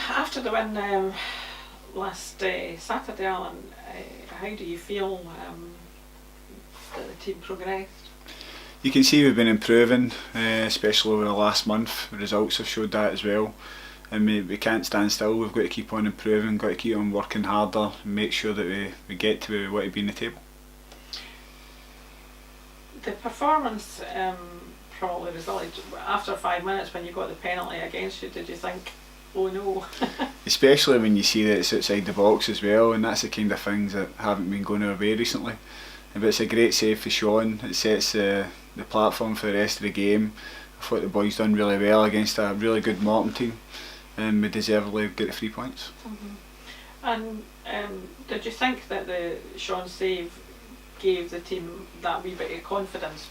After the win last Saturday, Allan, how do you feel that the team progressed? You can see we've been improving, especially over the last month. The results have showed that as well. And we can't stand still. We've got to keep on improving, got to keep on working harder and make sure that we get to where we want to be in the table. The performance probably resulted after 5 minutes when you got the penalty against you. Did you think, oh no? Especially when you see that it's outside the box as well, and that's the kind of things that haven't been going our way recently. But it's a great save for Sean. It sets the platform for the rest of the game. I thought the boys done really well against a really good Morton team, and we deservedly get the 3 points. And did you think that the Sean save gave the team that wee bit of confidence?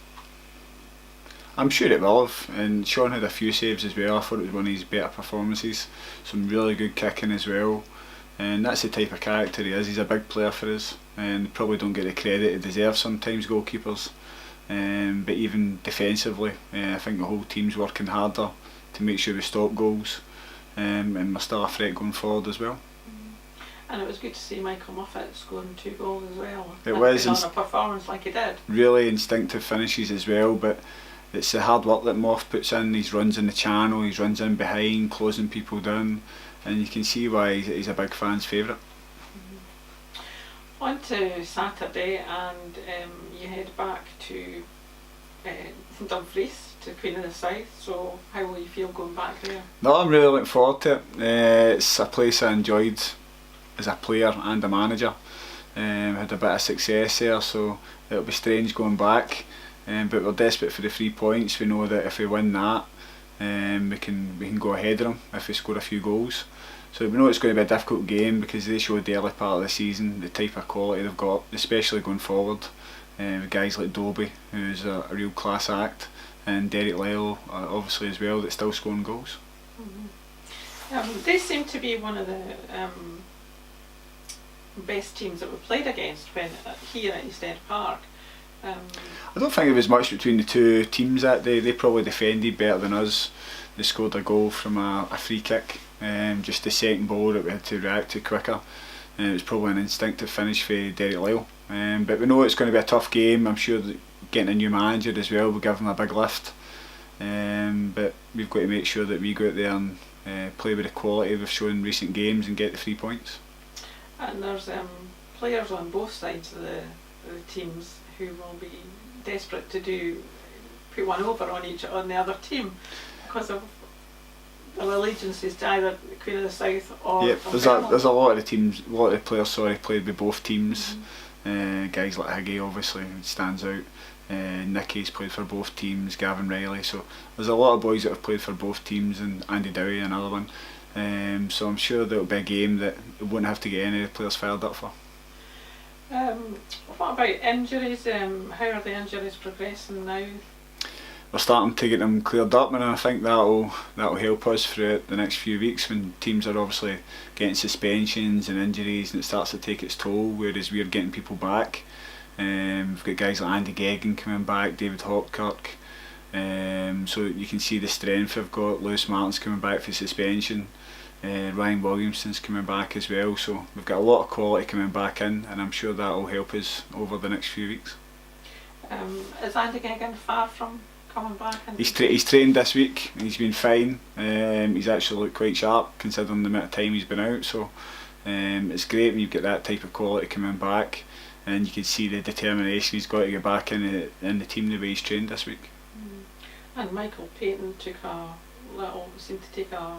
I'm sure it will have, and Sean had a few saves as well. I thought it was one of his better performances. Some really good kicking as well, and that's the type of character he is. He's a big player for us, and probably don't get the credit he deserves sometimes, goalkeepers. But even defensively, I think the whole team's working harder to make sure we stop goals, and we're still a threat going forward as well. And it was good to see Michael Muffet scoring 2 goals as well. It was on a performance like he did. Really instinctive finishes as well, but it's the hard work that Moff puts in. He runs in the channel, he runs in behind, closing people down, and you can see why he's a big fan's favourite. On to Saturday, and you head back to Dumfries, to Queen of the South. So how will you feel going back there? No, I'm really looking forward to it. It's a place I enjoyed as a player and a manager. Had a bit of success there, so it'll be strange going back. But we're desperate for the 3 points. We know that if we win that, we can go ahead of them if we score a few goals. So we know it's going to be a difficult game because they showed the early part of the season the type of quality they've got, especially going forward. With guys like Dobie, who's a real class act, and Derek Lyle obviously as well, that's still scoring goals. They seem to be one of the best teams that we played against when here at East End Park. I don't think there was much between the two teams that day. They probably defended better than us. They scored a goal from a free kick, just the second ball that we had to react to quicker. It was probably an instinctive finish for Derek Lyle. But we know it's going to be a tough game. I'm sure that getting a new manager as well will give them a big lift. But we've got to make sure that we go out there and play with the quality we've shown in recent games and get the 3 points. And there's players on both sides of the teams who will be desperate to put one over on the other team because of their allegiances to either the Queen of the South or Dunfermline. There's a lot of the players played with both teams. Guys like Higgy obviously stands out. Nicky's played for both teams, Gavin Riley, so there's a lot of boys that have played for both teams, and Andy Dowie another one. So I'm sure there'll be a game that we won't have to get any of the players fired up for. What about injuries? How are the injuries progressing now? We're starting to get them cleared up, and I think that'll help us throughout the next few weeks when teams are obviously getting suspensions and injuries, and it starts to take its toll, whereas we're getting people back. We've got guys like Andy Geggan coming back, David Hopkirk, so you can see the strength we've got. Lewis Martin's coming back for suspension, Ryan Williamson's coming back as well, so we've got a lot of quality coming back in, and I'm sure that'll help us over the next few weeks. Is Andy Geggan far from coming back? He's trained this week, he's been fine. He's actually looked quite sharp considering the amount of time he's been out, so it's great when you get that type of quality coming back, and you can see the determination he's got to get back in the team the way he's trained this week. And Michael Payton seemed to take a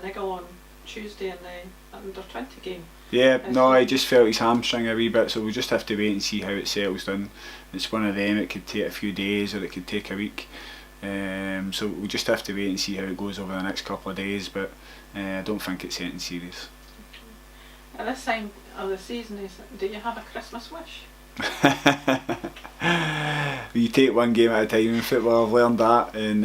niggle on Tuesday in the under-20 game. Yeah, I just felt his hamstring a wee bit, so we'll just have to wait and see how it settles down. It's one of them, it could take a few days or it could take a week. So we'll just have to wait and see how it goes over the next couple of days, but I don't think it's anything serious. At this time of the season, do you have a Christmas wish? You take one game at a time in football, I've learned that, and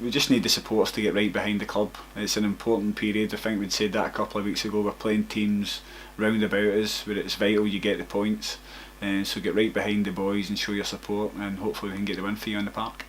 we just need the supporters to get right behind the club. It's an important period. I think we'd said that a couple of weeks ago. We're playing teams round about us where it's vital you get the points, and so get right behind the boys and show your support, and hopefully we can get the win for you in the park.